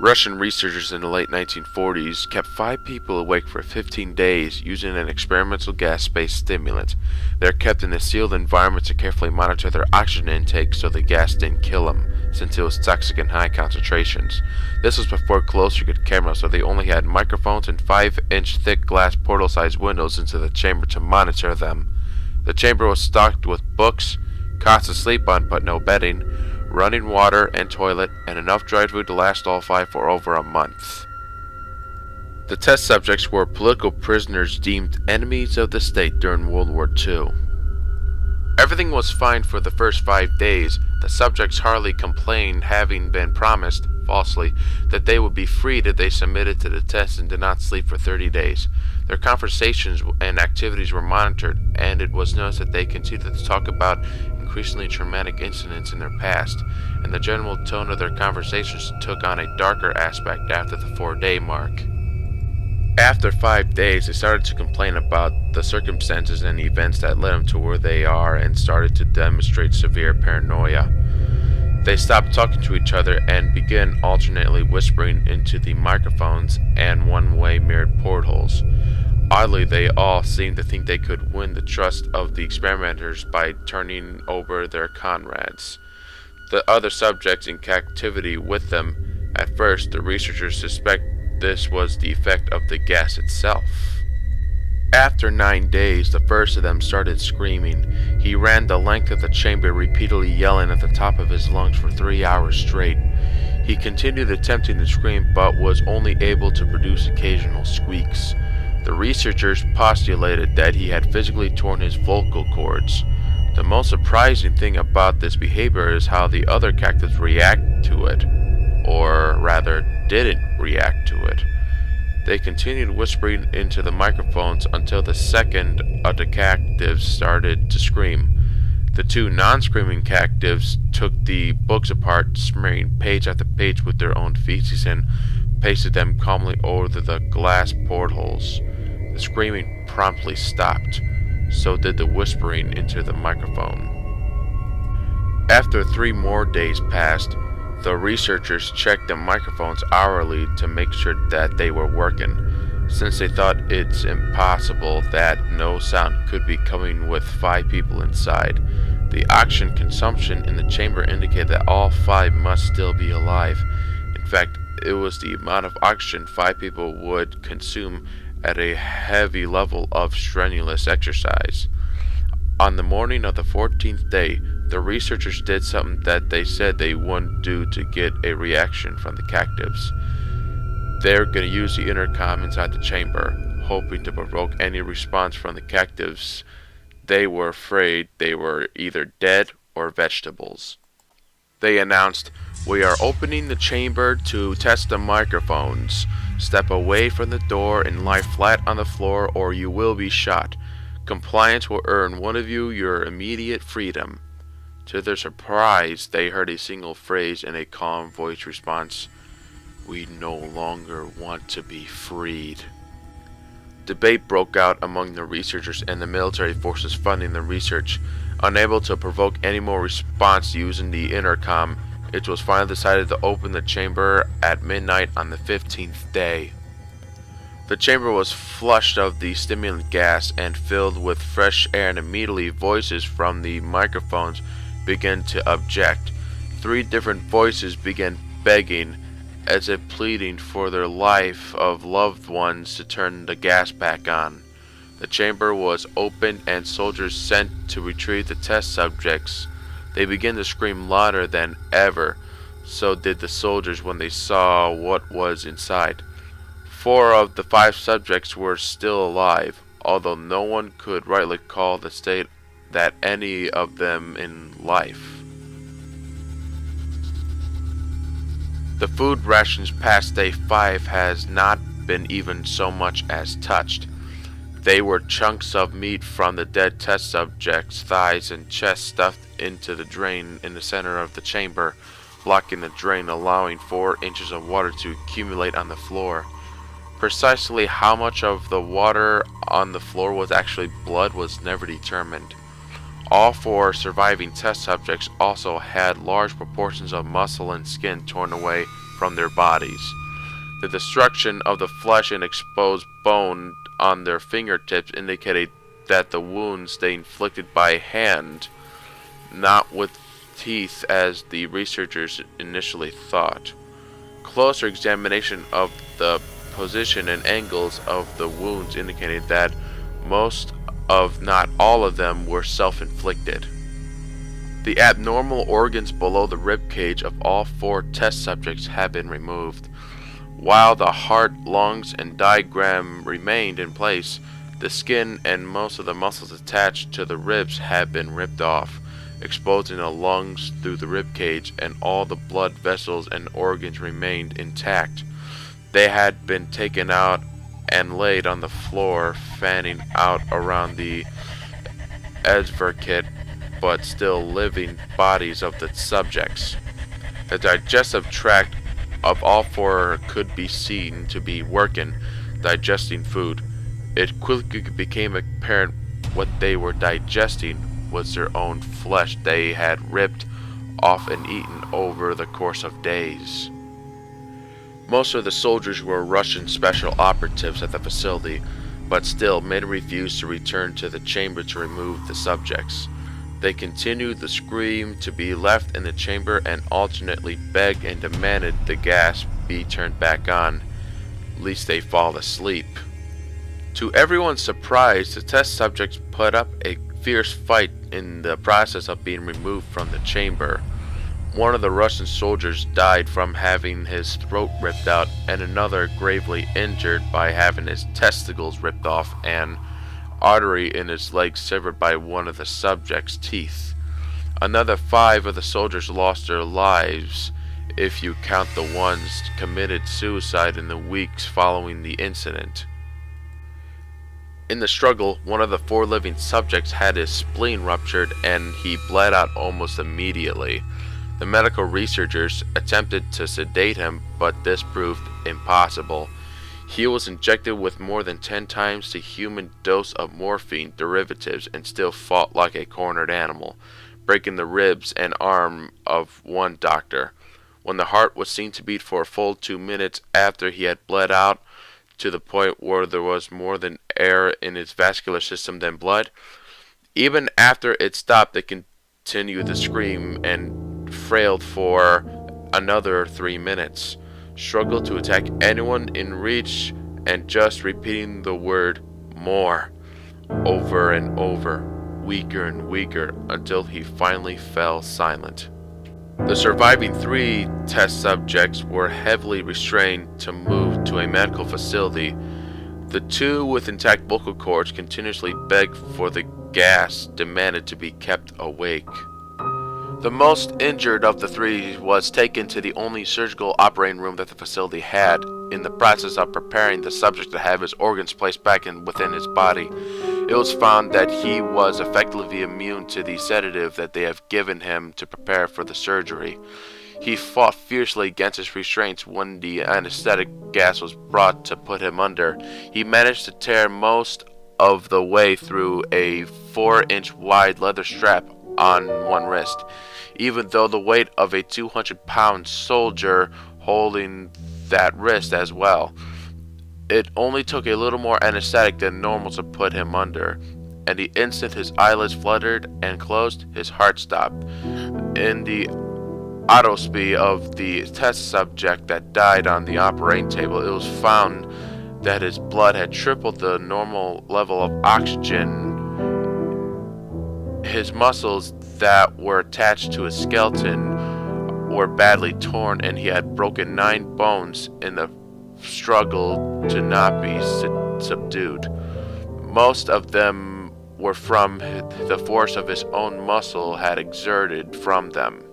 Russian researchers in the late 1940s kept 5 people awake for 15 days using an experimental gas-based stimulant. They're kept in a sealed environment to carefully monitor their oxygen intake so the gas didn't kill them, since it was toxic in high concentrations. This was before closed-circuit cameras, so they only had microphones and 5-inch thick glass portal-sized windows into the chamber to monitor them. The chamber was stocked with books, cots to sleep on but no bedding, running water and toilet, and enough dried food to last all 5 for over a month. The test subjects were political prisoners deemed enemies of the state during World War II. Everything was fine for the first 5 days. The subjects hardly complained, having been promised, falsely, that they would be freed if they submitted to the test and did not sleep for 30 days. Their conversations and activities were monitored, and it was noticed that they continued to talk about increasingly traumatic incidents in their past, and the general tone of their conversations took on a darker aspect after the 4-day mark. After 5 days, they started to complain about the circumstances and events that led them to where they are and started to demonstrate severe paranoia. They stopped talking to each other and began alternately whispering into the microphones and one-way mirrored portholes. Oddly, they all seemed to think they could win the trust of the experimenters by turning over their comrades. The other subjects in captivity with them. At first, the researchers suspect this was the effect of the gas itself. After 9 days, the first of them started screaming. He ran the length of the chamber, repeatedly yelling at the top of his lungs for 3 hours straight. He continued attempting to scream, but was only able to produce occasional squeaks. The researchers postulated that he had physically torn his vocal cords. The most surprising thing about this behavior is how the other cactus react to it, or rather, didn't react to it. They continued whispering into the microphones until the second of the cactives started to scream. The 2 non-screaming cactives took the books apart, smearing page after page with their own feces and pasted them calmly over the glass portholes. The screaming promptly stopped. So did the whispering into the microphone. After 3 more days passed, the researchers checked the microphones hourly to make sure that they were working, since they thought it's impossible that no sound could be coming with 5 people inside. The oxygen consumption in the chamber indicated that all 5 must still be alive. In fact, it was the amount of oxygen 5 people would consume at a heavy level of strenuous exercise. On the morning of the 14th day, the researchers did something that they said they wouldn't do to get a reaction from the cactives. They're going to use the intercom inside the chamber, hoping to provoke any response from the cactives. They were afraid they were either dead or vegetables. They announced, "We are opening the chamber to test the microphones. Step away from the door and lie flat on the floor or you will be shot. Compliance will earn one of you your immediate freedom." To their surprise, they heard a single phrase in a calm voice response, "We no longer want to be freed." Debate broke out among the researchers and the military forces funding the research. Unable to provoke any more response using the intercom, it was finally decided to open the chamber at midnight on the 15th day. The chamber was flushed of the stimulant gas and filled with fresh air, and immediately voices from the microphones began to object. 3 different voices began begging, as if pleading for their life of loved ones, to turn the gas back on. The chamber was opened and soldiers sent to retrieve the test subjects. They began to scream louder than ever. So did the soldiers when they saw what was inside. 4 of the 5 subjects were still alive, although no one could rightly call the state that any of them in life. The food rations past day 5 has not been even so much as touched. They were chunks of meat from the dead test subjects' thighs and chest stuffed into the drain in the center of the chamber, blocking the drain, allowing 4 inches of water to accumulate on the floor. Precisely how much of the water on the floor was actually blood was never determined. All 4 surviving test subjects also had large proportions of muscle and skin torn away from their bodies. The destruction of the flesh and exposed bone on their fingertips indicated that the wounds they inflicted by hand, not with teeth as the researchers initially thought. Closer examination of the position and angles of the wounds indicated that most of, not all of them, were self-inflicted. The abnormal organs below the rib cage of all 4 test subjects had been removed. While the heart, lungs, and diaphragm remained in place, the skin and most of the muscles attached to the ribs had been ripped off, exposing the lungs through the rib cage, and all the blood vessels and organs remained intact. They had been taken out and laid on the floor, fanning out around the advocate but still living bodies of the subjects. The digestive tract of all 4 could be seen to be working, digesting food. It quickly became apparent what they were digesting was their own flesh they had ripped off and eaten over the course of days. Most of the soldiers were Russian special operatives at the facility, but still many refused to return to the chamber to remove the subjects. They continued to scream to be left in the chamber and alternately begged and demanded the gas be turned back on, lest they fall asleep. To everyone's surprise, the test subjects put up a fierce fight in the process of being removed from the chamber. One of the Russian soldiers died from having his throat ripped out, and another gravely injured by having his testicles ripped off and artery in his leg severed by one of the subject's teeth. Another 5 of the soldiers lost their lives, if you count the ones committed suicide in the weeks following the incident. In the struggle, one of the 4 living subjects had his spleen ruptured and he bled out almost immediately. The medical researchers attempted to sedate him, but this proved impossible. He was injected with more than 10 times the human dose of morphine derivatives and still fought like a cornered animal, breaking the ribs and arm of one doctor. When the heart was seen to beat for a full 2 minutes after he had bled out, to the point where there was more than air in his vascular system than blood, even after it stopped, they continued to scream and frailed for another 3 minutes, struggled to attack anyone in reach, and just repeating the word "more" over and over, weaker and weaker, until he finally fell silent. The surviving 3 test subjects were heavily restrained to move to a medical facility. The 2 with intact vocal cords continuously begged for the gas, demanded to be kept awake. The most injured of the 3 was taken to the only surgical operating room that the facility had. In the process of preparing the subject to have his organs placed back within his body, it was found that he was effectively immune to the sedative that they have given him to prepare for the surgery. He fought fiercely against his restraints when the anesthetic gas was brought to put him under. He managed to tear most of the way through a 4-inch wide leather strap on one wrist, even though the weight of a 200-pound soldier holding that wrist as well. It only took a little more anesthetic than normal to put him under, and the instant his eyelids fluttered and closed, his heart stopped. In the autopsy of the test subject that died on the operating table, it was found that his blood had tripled the normal level of oxygen. His muscles that were attached to his skeleton were badly torn, and he had broken 9 bones in the struggle to not be subdued. Most of them were from the force of his own muscle had exerted from them.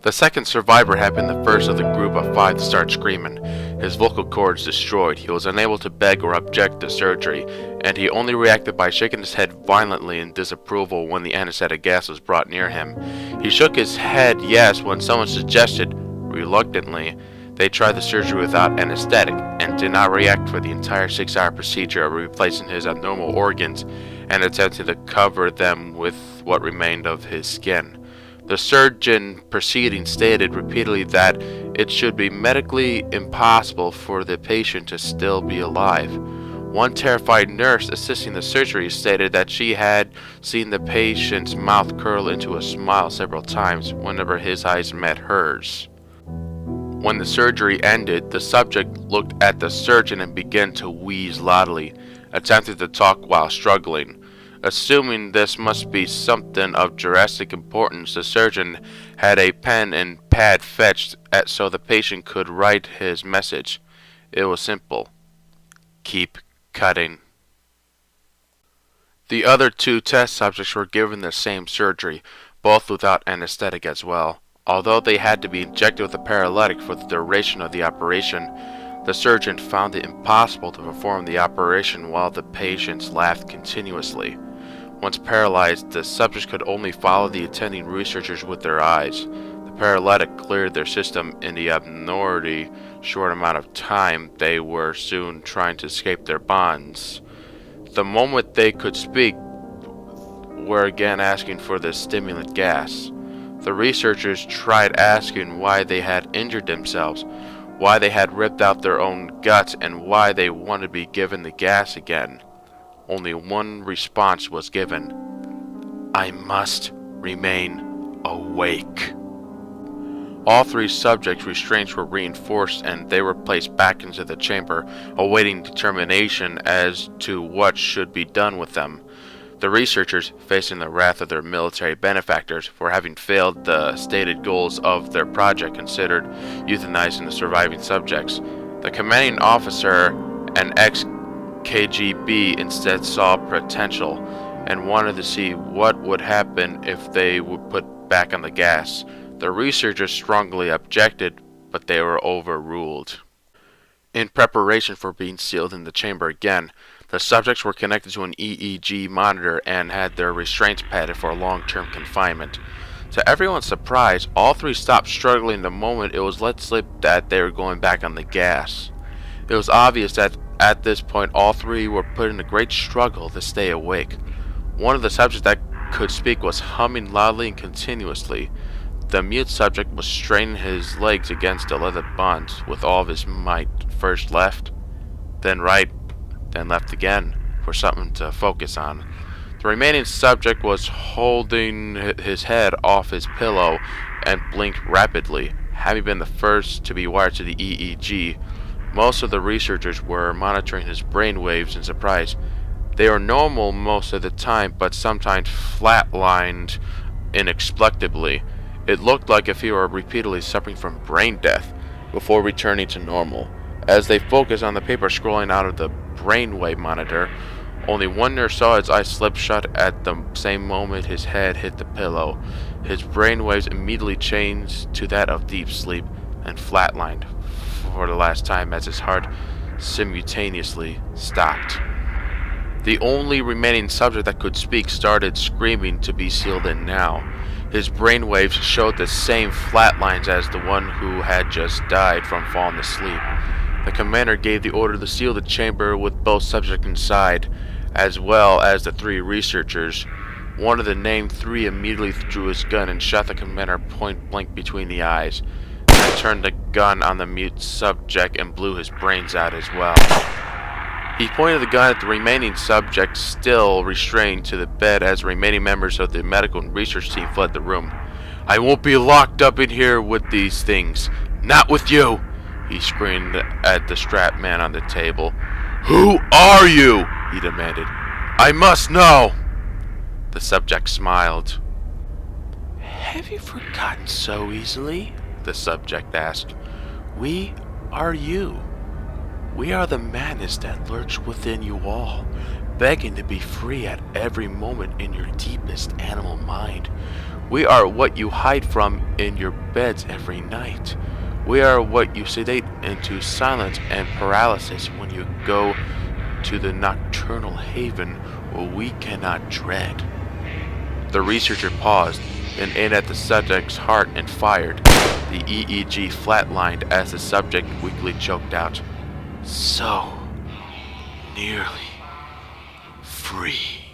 The second survivor had been the first of the group of 5 to start screaming. His vocal cords destroyed, he was unable to beg or object to surgery, and he only reacted by shaking his head violently in disapproval when the anesthetic gas was brought near him. He shook his head yes when someone suggested, reluctantly, they tried the surgery without anesthetic, and did not react for the entire 6-hour procedure of replacing his abnormal organs and attempted to cover them with what remained of his skin. The surgeon proceeding stated repeatedly that It should be medically impossible for the patient to still be alive. One terrified nurse assisting the surgery stated that she had seen the patient's mouth curl into a smile several times whenever his eyes met hers. When the surgery ended, the subject looked at the surgeon and began to wheeze loudly, attempting to talk while struggling. Assuming this must be something of drastic importance, the surgeon had a pen and pad fetched so the patient could write his message. It was simple. Keep cutting. The other two test subjects were given the same surgery, both without anesthetic as well. Although they had to be injected with a paralytic for the duration of the operation, the surgeon found it impossible to perform the operation while the patients laughed continuously. Once paralyzed, the subjects could only follow the attending researchers with their eyes. The paralytic cleared their system in the abnormally short amount of time. They were soon trying to escape their bonds. The moment they could speak, were again asking for the stimulant gas. The researchers tried asking why they had injured themselves, why they had ripped out their own guts, and why they wanted to be given the gas again. Only one response was given. I must remain awake. All three subjects' restraints were reinforced and they were placed back into the chamber, awaiting determination as to what should be done with them. The researchers, facing the wrath of their military benefactors for having failed the stated goals of their project, considered euthanizing the surviving subjects. The commanding officer, an ex-KGB, instead saw potential and wanted to see what would happen if they were put back on the gas. The researchers strongly objected, but they were overruled. In preparation for being sealed in the chamber again, the subjects were connected to an EEG monitor and had their restraints padded for long-term confinement. To everyone's surprise, all three stopped struggling the moment it was let slip that they were going back on the gas. It was obvious that at this point all three were put in a great struggle to stay awake. One of the subjects that could speak was humming loudly and continuously. The mute subject was straining his legs against the leather bonds with all of his might, first left, then right, then left again, for something to focus on. The remaining subject was holding his head off his pillow and blinked rapidly, having been the first to be wired to the EEG. Most of the researchers were monitoring his brain waves in surprise. They were normal most of the time, but sometimes flatlined inexplicably. It looked like if he were repeatedly suffering from brain death before returning to normal. As they focused on the paper scrolling out of the brainwave monitor, only one nurse saw his eyes slip shut at the same moment his head hit the pillow. His brainwaves immediately changed to that of deep sleep and flatlined for the last time as his heart simultaneously stopped. The only remaining subject that could speak started screaming to be sealed in now. His brainwaves showed the same flat lines as the one who had just died from falling asleep. The commander gave the order to seal the chamber with both subjects inside, as well as the three researchers. One of the named three immediately drew his gun and shot the commander point blank between the eyes. Then turned the gun on the mute subject and blew his brains out as well. He pointed the gun at the remaining subject, still restrained to the bed, as remaining members of the medical and research team fled the room. I won't be locked up in here with these things. Not with you! He screamed at the strapped man on the table. Who are you? He demanded. I must know! The subject smiled. Have you forgotten so easily? The subject asked. We are you. We are the madness that lurks within you all, begging to be free at every moment in your deepest animal mind. We are what you hide from in your beds every night. We are what you sedate into silence and paralysis when you go to the nocturnal haven where we cannot tread. The researcher paused, then aimed at the subject's heart and fired. The EEG flatlined as the subject weakly choked out. So nearly free.